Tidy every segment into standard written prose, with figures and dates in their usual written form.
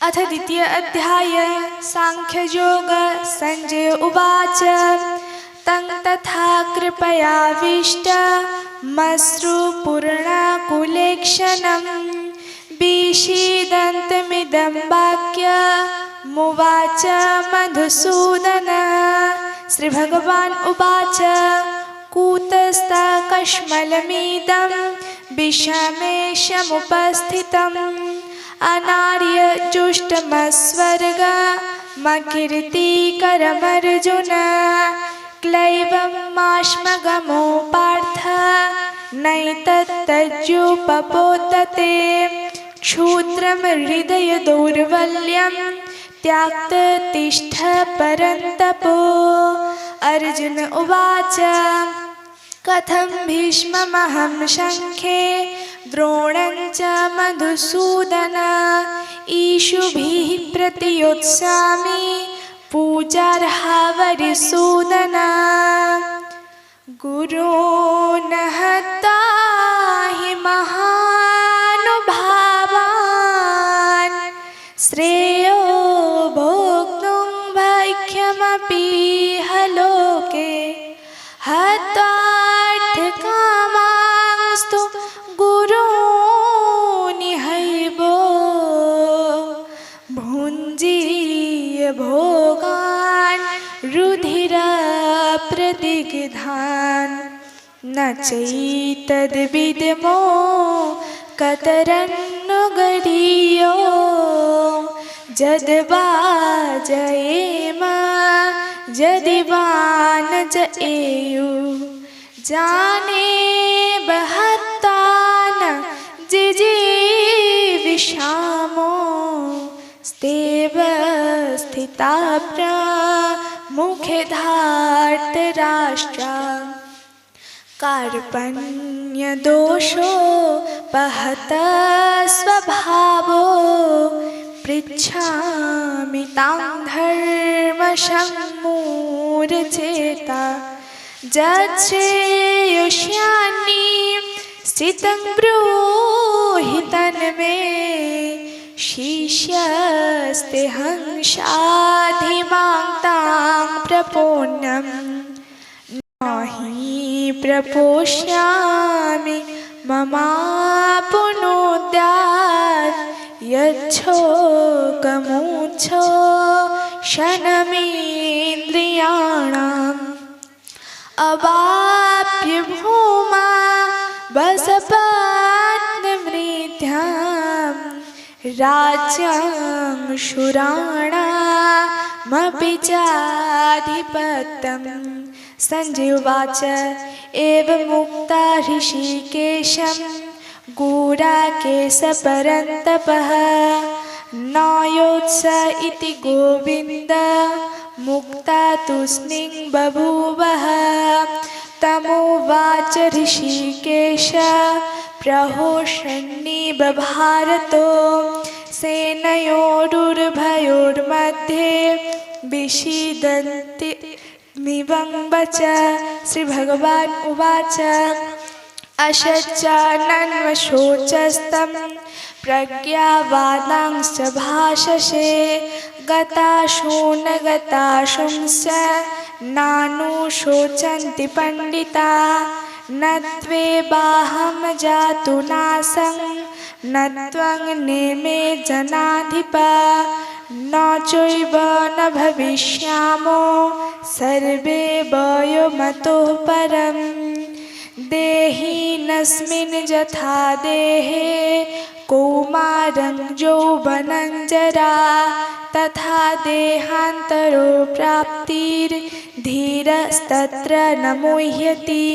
अथ द्वितीय अध्याय सांख्ययोग। संजय उवाच तं तथा कृपयाविष्टमश्रुपूर्णाकुलेक्षणं विषीदन्तमिदं वाक्यमुवाच मधुसूदन। श्रीभगवान् उवाच कूटस्थकश्मलमिदं विषमेशमुपस्थितम् अनार्यजुष्टमस्वर्गमकीर्तिकरमर्जुन। क्लैवमाश्मगमो पार्थ नैतत्तज्जुपपोतते। क्षुद्रं हृदयदौर्बल्यं त्यक्ततिष्ठ परन्तपो। अर्जुन उवाच कथं भीष्ममहं शङ्खे द्रोणं च मधुसूदन। ईशुभिः प्रतियोत्स्यामि पूजार्हावरिसूदन। गुरून् हत्वा हि महानुभावान् श्रेयो भोक्तुं भैक्ष्यमपीह लोके। हत्वार्थकामांस्तु गुरूनिहैवो भुञ्जीय भोगान् रुधिरप्रदिग्धान्। न चैतद्विद्मो कतरन्नु गरीयो जद्वा जयेम यदि वा न जयेयु। जाने बहत्तान जिजीविषामो स्तेव स्थिता प्रमुखे धार्तराष्ट्रा। कार्पण्यदोषोपहत स्वभावो पृच्छामि तां धर्मसम्मूढचेता। यच्छ्रेयोष्यानि स्थितं ब्रूहि तन्मे शिष्यस्तेऽहं शाधिमां तां प्रपन्नं। नहि प्रपोष्यामि ममाप्नुद्यात् यच्छोकमुच्छोषणमिन्द्रियाणाम्। अवाप्य भूमा वसपत्नमृद्यां राज्यं शूराणामपि चाधिपत्यम्। संजय उवाच एवमुक्ता ऋषिकेशं गुडाकेशपरन्तपः। नायोत्स इति गोविन्द मुक्ता तूष्णीं बभूवः। तमुवाच ऋषिकेश प्रहोषन्निव भारतो। सेनयोरुभयोर्मध्ये विषीदन्ति मिवं वच। श्रीभगवान् उवाच अशच्चानन्वशोचस्तं प्रज्ञावादांश्च भाषसे। गताशून् गताशुंश्च नानुशोचन्ति पण्डिता। न त्वेवाहं जातु नासं न त्वं नेमे जनाधिप। न चैव न भविष्यामो सर्वे वयोमतोः परम्। देहिनस्मिन् यथा देहे कौमारं यौवनं जरा। तथा देहान्तरो प्राप्तिर्धीरस्तत्र न मुह्यति।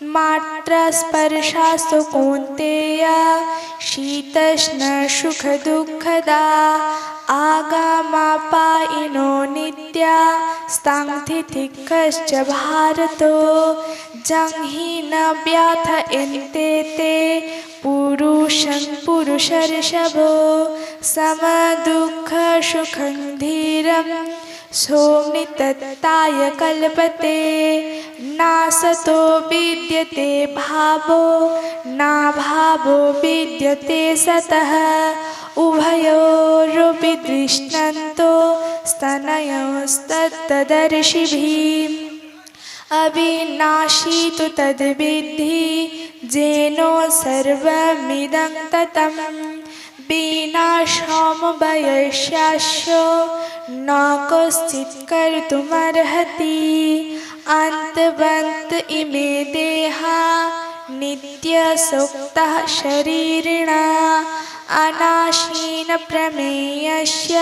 मात्रस्पर्शास्तु कौन्तेय शीतोष्णसुखदुःखदा। आगमापायिनो नित्या स्ताङ्थितिकश्च भारतो। जङ्हि न व्यथयन्ते ते पुरुषं पुरुषर्षभो। समदुःखसुखं धीरं सोऽनितत्ताय कल्पते। नासतो विद्यते भावो नाभावो विद्यते सतः। उभयोरपि विदृष्णन्तो स्तनयोस्तत्तदर्शिभिः अविनाशी तु तद्विद्धि जेनो सर्वमिदं ततं विनाशोऽमभयस्यास्य न कश्चित् कर्तुमर्हति अन्तवन्त इमे देहा नित्यसुक्तः शरीरिणा अनाशीन प्रमेयस्य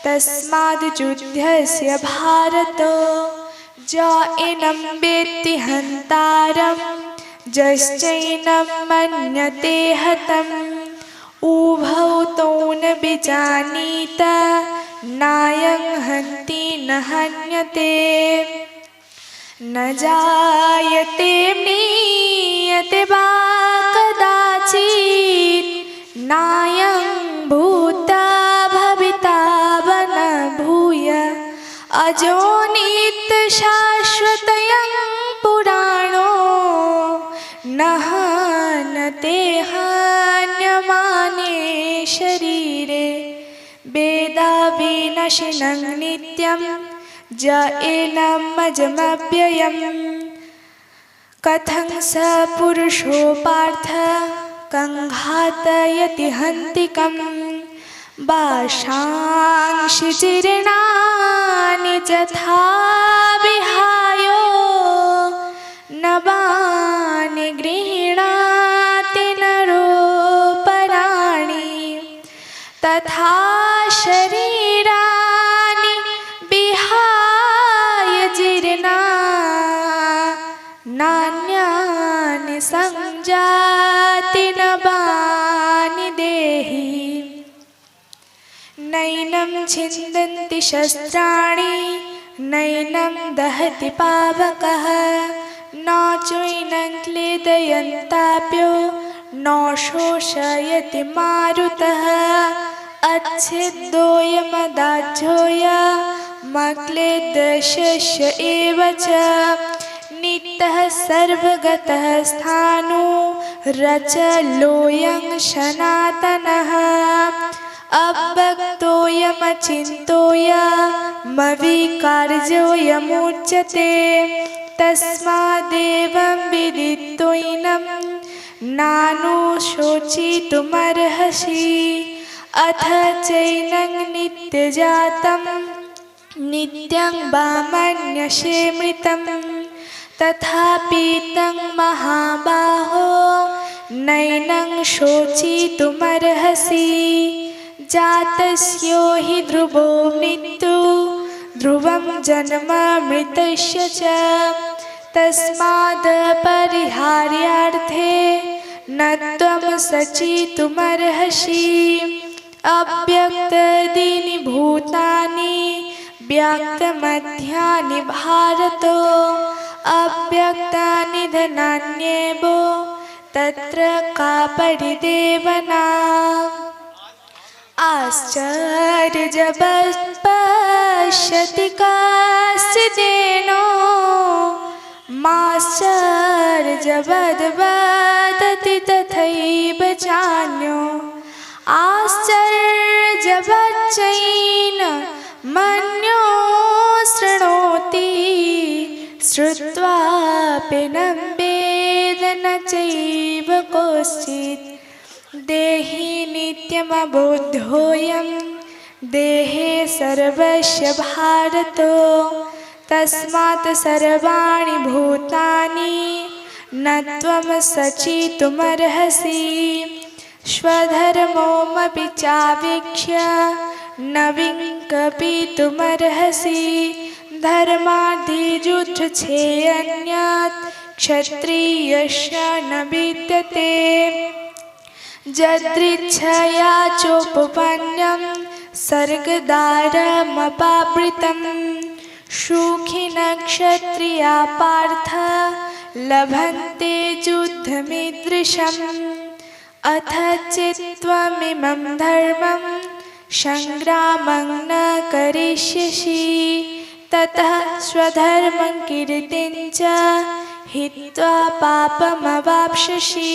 तस्माद्युध्यस्य भारत ज एनं वेत्ति हन्तारं यश्चैनं मन्यते हतम् उभौ तौ न विजानीत नायं हन्ति न हन्यते न जायते म्रियते वा कदाचित् नायं भूता भविता वा न भूय अजो नित्यशाश्वतयं पुराणो न हन्यते हन्यमाने शरीरे वेदाविनाशिनं नित्यं ज एनम् अजमव्ययम् कथं स पुरुषो पार्थ कं घातयति हन्तिकम् वाशांसि जीर्णानि यथा विहाय नवानि गृह्णाति नरोपराणि तथा शरीराणि विहाय जीर्णा नान्यानि संजाति नवानि देहि नैनं छिन्दन्ति शस्त्राणि नैनं दहति पावकः न चैनं क्लेदयन्ताप्यो न शोषयति मारुतः अच्छेद्योऽयमदाह्योऽयमक्लेदशस्य एव च नित्यः सर्वगतः स्थाणु रचलोऽयं सनातनः अव्यक्तोऽयमचिन्त्योऽयमविकार्योऽयमुच्यते तस्मादेवं विदित्वैनं नानुशोचितुमर्हसि अथ चैनं नित्यजातं नित्यं वा मन्यसे मृतं तथापि तं महाबाहो नैनं शोचितुमर्हसि जातस्यो हि ध्रुवो मृत्युः ध्रुवं जन्म मृतस्य च तस्माद् परिहार्यार्थे न त्वं शोचितुमर्हसि अव्यक्तादीनि भूतानि व्यक्तमध्यानि भारत अव्यक्तानि धनान्येव तत्र का परिदेवना आश्चर्यवत् पश्यति कश्चिदेनो माश्चर्यवद् वदति तथैव चान्यो आश्चर्यवच्चैन मन्यो शृणोति श्रुत्वापि न वेद न चैव कश्चित् देहि नित्यमबोधोऽयं देहे सर्वस्य भारत तस्मात् सर्वाणि भूतानि न त्वं शोचितुमर्हसि स्वधर्मोऽपि चावीक्ष्य न विकम्पितुमर्हसि धर्माद्धियुद्धच्छेदन्यात् क्षत्रियस्य न विद्यते यदृच्छया चोपपन्नं सर्गदारमपावृतं सुखिनः क्षत्रिया पार्थ लभन्ते युद्धमीदृशम् अथ चित्त्वमिमं धर्मं संग्रामं न करिष्यसि ततः स्वधर्मं कीर्तिं च हित्वा पापमवाप्स्यसि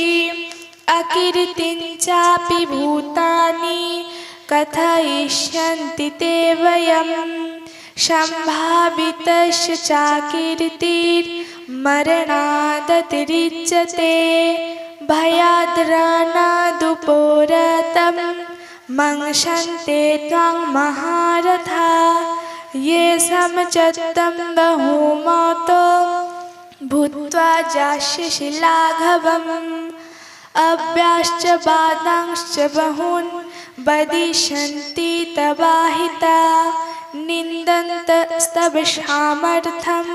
अकीर्तिं चापि भूतानि कथयिष्यन्ति ते वयं सम्भावितस्य चाकीर्तिर्मरणादतिरिच्यते भयाद्रणादुपोरतं मंशन्ते त्वां महारथा ये समचत्तं बहुमतो भूत्वा जास्यसि लाघवम् अव्याश्च बाधांश्च बहून् वदिष्यन्ति तवाहिता निन्दन्तस्तव सामर्थ्यं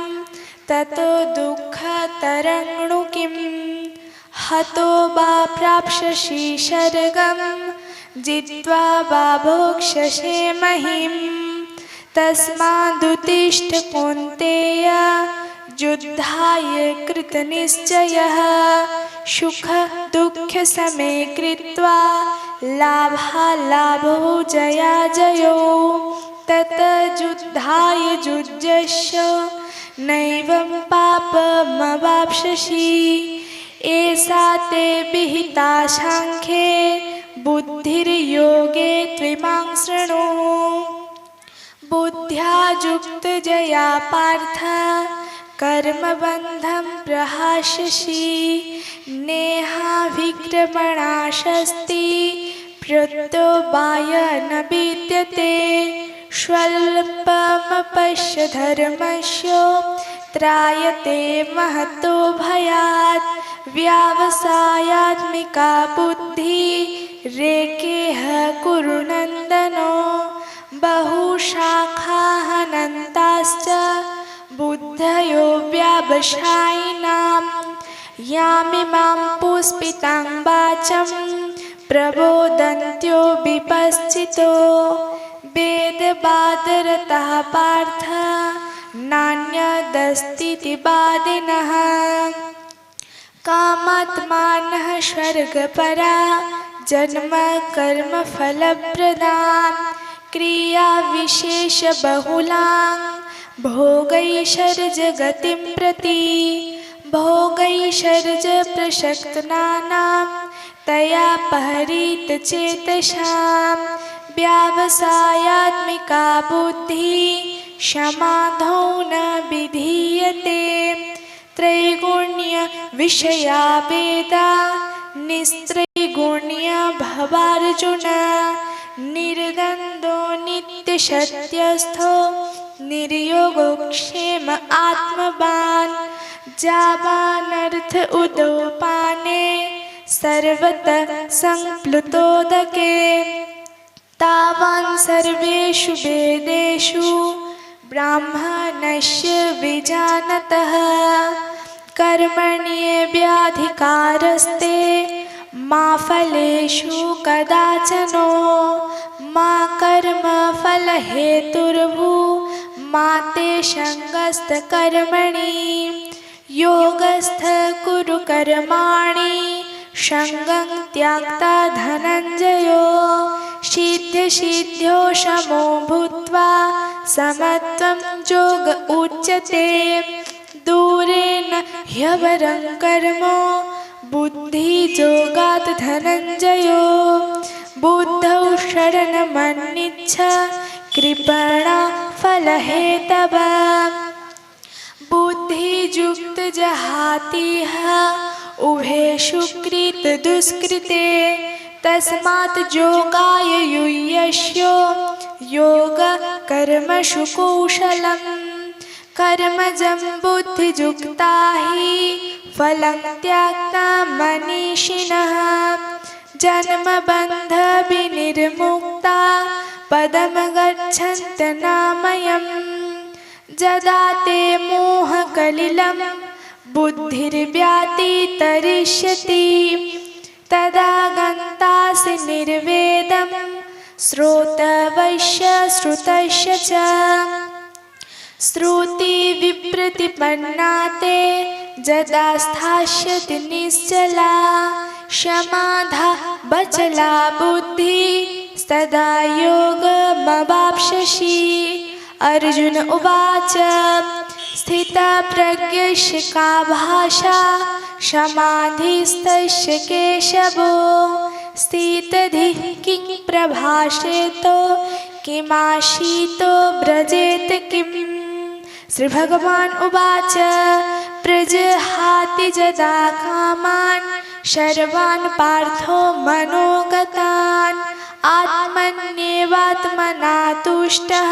ततो दुःखतरङ्गणु किम् हतो वा प्राप्स्यसि स्वर्गं जित्वा वा भोक्ष्यसे महीम् तस्मादुत्तिष्ठ कौन्तेय युद्धाय कृतनिश्चयः सुख दुःख समे कृत्वा लाभालाभौ जयाजयौ तत युद्धाय युज्यस्य नैवं पापमवाप्स्यसि एषा ते विहिता सांख्ये बुद्धिर्योगे त्विमां शृणु बुद्ध्या युक्तजया पार्थ कर्मबन्धं प्रहास्यसि नेहाभिक्रमणाशस्ति प्रत्यवाय न विद्यते स्वल्पमपश्य धर्मस्य त्रायते महतो भयात् व्यावसायात्मिका बुद्धिरेकेह कुरु नन्दनो बहुशाखाः अनन्ताश्च बुद्धयो व्यावसायिनां यामिमां पुष्पितां वाचं प्रबोधन्त्यो विपश्चितो वेदवादरतः पार्थ नान्यदस्तीति वादिनः कामात्मानः स्वर्गपरा जन्म कर्म फलप्रदां क्रियाविशेषबहुलां भोगैश्वर्यजगतिं प्रति भोगैश्वर्यप्रसक्तानां तया परितचेतसां व्यावसायात्मिका बुद्धिः समाधौ न विधीयते त्रैगुण्यविषया वेदा निस्त्रैगुण्य भवार्जुन निर्द्वन्द्वो नित्यसत्यस्थो निर्योगक्षेम आत्मवान् जावानर्थ उदोपाने सर्वतः संप्लुतोदके तावान् सर्वेषु वेदेषु ब्राह्मणस्य विजानतः कर्मण्येवाधिकारस्ते मा फलेषु कदाचनो मा कर्मफलहेतुर्भू मा ते सङ्गस्तकर्मणि योगस्थ कुरु कर्माणि सङ्गं त्यक्ता धनञ्जयो सिद्ध्यसिद्ध्यो समो भूत्वा समत्वं योग उच्यते दूरेण ह्यवरं कर्म बुद्धियोगात् धनञ्जयो बुद्धौ शरणमन्निच्छ कृपणा फलहेतवा बुद्धियुक्तजहातिह उभयेषु कृतदुष्कृते तस्मात् योगाय युह्यस्य योगकर्मसु कौशलम् कर्मजं बुद्धियुक्ता हि फलं त्यक्ता मनीषिणः जन्मबन्धविनिर्मुक्ता पदं गच्छन्तनामयम् यदा ते मोहकलिलं बुद्धिर्व्यतितरिष्यति तदा गन्तासि निर्वेदं श्रोतवस्य श्रुतस्य च श्रुतिविप्रतिपन्ना ते यदा स्थास्यति निश्चला समाधा बचला बुद्धिः सदा योगमवाप्स्यसि अर्जुन उवाच स्थितप्रज्ञस्य का भाषा समाधिस्तस्य केशवो स्थितधिः किं प्रभाषेतो किमाशीतो व्रजेत किम्। श्री भगवान उवाच प्रजहाति जदा कामान् सर्वान् पार्थो मनोगतान् आत्मन्येवात्मना तुष्टः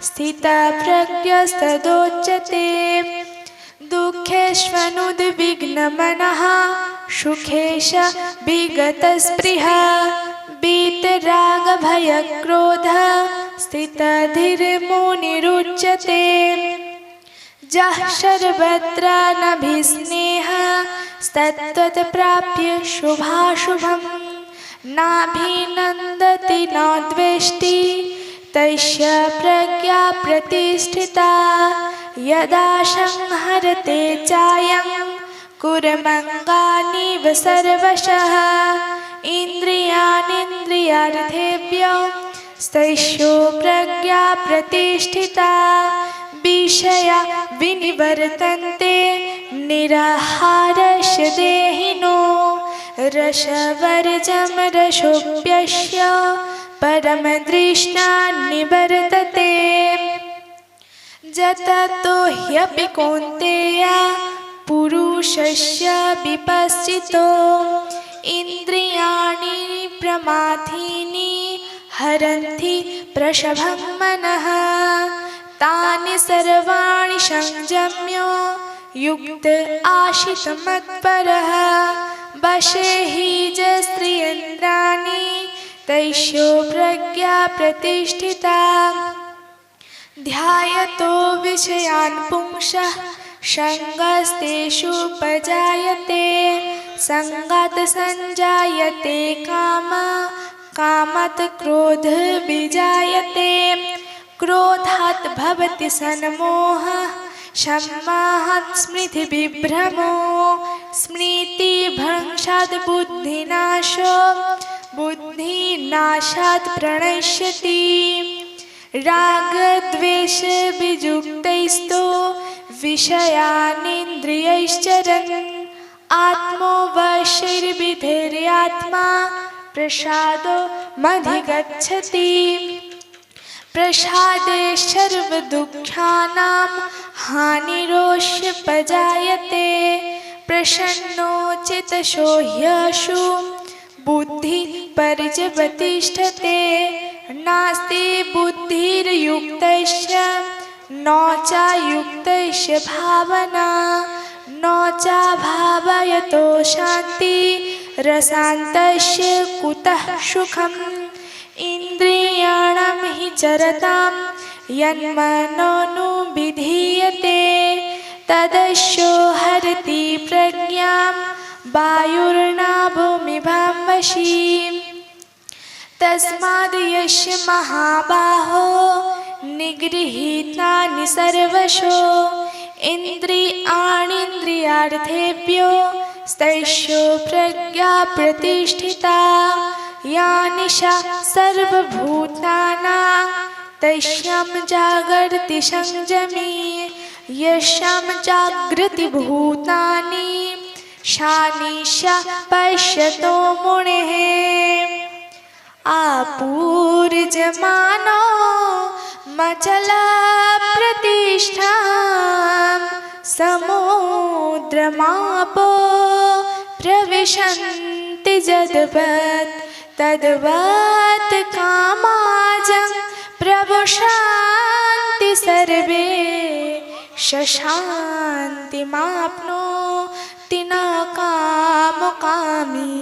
स्थितप्रज्ञस्तदोच्यते। दुःखेष्वनुद्विग्नमनः सुखेश विगतस्पृहा वीतरागभयक्रोधः स्थितधीर्मुनिरुच्यते। यः सर्वत्र नभिस्नेहस्तत्त्वत् प्राप्य शुभाशुभम् नाभिनन्दति न द्वेष्टि तस्य प्रज्ञा प्रतिष्ठिता। यदा संहरते चायं कुर्मङ्गानीव सर्वशः इन्द्रियाणीन्द्रियार्थेभ्यो तस्य प्रज्ञा प्रतिष्ठिता। विषया विनिवर्तन्ते निराहारस्य देहिनो रसवर्जं रसोऽप्यस्य परमतृष्णा निवर्तते। जततो ह्यपि कौन्तेय पुरुषस्य विपश्चितो इन्द्रियाणि प्रमाथीनि हरन्ति प्रसभं मनः तानि सर्वाणि संयम्य युक्त आशित मत्परः वशे हि यस्त्रियन्द्राणि तस्य प्रज्ञा प्रतिष्ठिता। ध्यायतो विषयान् पुंसः सङ्गस्तेषुपजायते सङ्गात् सञ्जायते कामात् क्रोधः विजायते क्रोधात् भवति सन्मोहः सम्मोहात् स्मृतिविभ्रमो स्मृतिभ्रंशात् बुद्धिनाशो बुद्धिनाशात् प्रणश्यति। रागद्वेषवियुक्तैस्तु विषयानिन्द्रियैश्चरन् आत्मवशैर्विधेर्यात्मा प्रसादो मधिगच्छति। प्रसादे सर्वदुःखानां हानिरोष्यपजायते प्रसन्नो चेतसो ह्यशु बुद्धिपर्यवतिष्ठते। नास्ति बुद्धिर्युक्तस्य न चायुक्तस्य भावना न चाभावयतो शान्ति रसान्तस्य कुतः सुखम्। इन्द्रियाणां हि चरतां यन्मनोनुविधीयते तदस्यो हरति प्रज्ञां वायुर्नाभोमिभां वशीम्। तस्माद् यस्य महाबाहो निगृहीतानि सर्वशो इन्द्रियाणीन्द्रियार्थेभ्यो तस्य प्रज्ञा प्रतिष्ठिता। या निशा सर्वभूतानां तस्यां जागर्ति संयमी यस्यां जागृति भूतानि सा निशा पश्यतो मुनेः। आपूर्जमानो मचला प्रतिष्ठां समुद्रमापो प्रविशन्ति जदवत् तद्वत् कामाजं प्रविशन्ति सर्वे शान्तिमाप्नोति न कामकामी।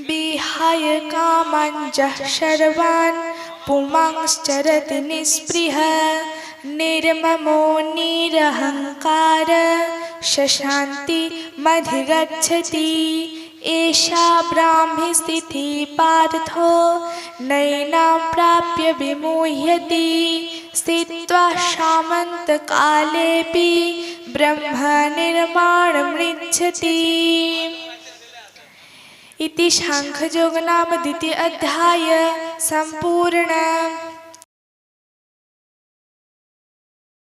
विहाय कामाञ्चः सर्वान् पुमांश्चरति निःस्पृहः निर्ममो निरहङ्कार शान्तिमधिगच्छति। एषा ब्राह्मी स्थितिः पार्थो नैनां प्राप्य विमुह्यति स्थित्वा सामन्तकालेऽपि ब्रह्मनिर्वाणमृच्छति। इति सांख्ययोग नाम द्वितीय अध्याय संपूर्ण।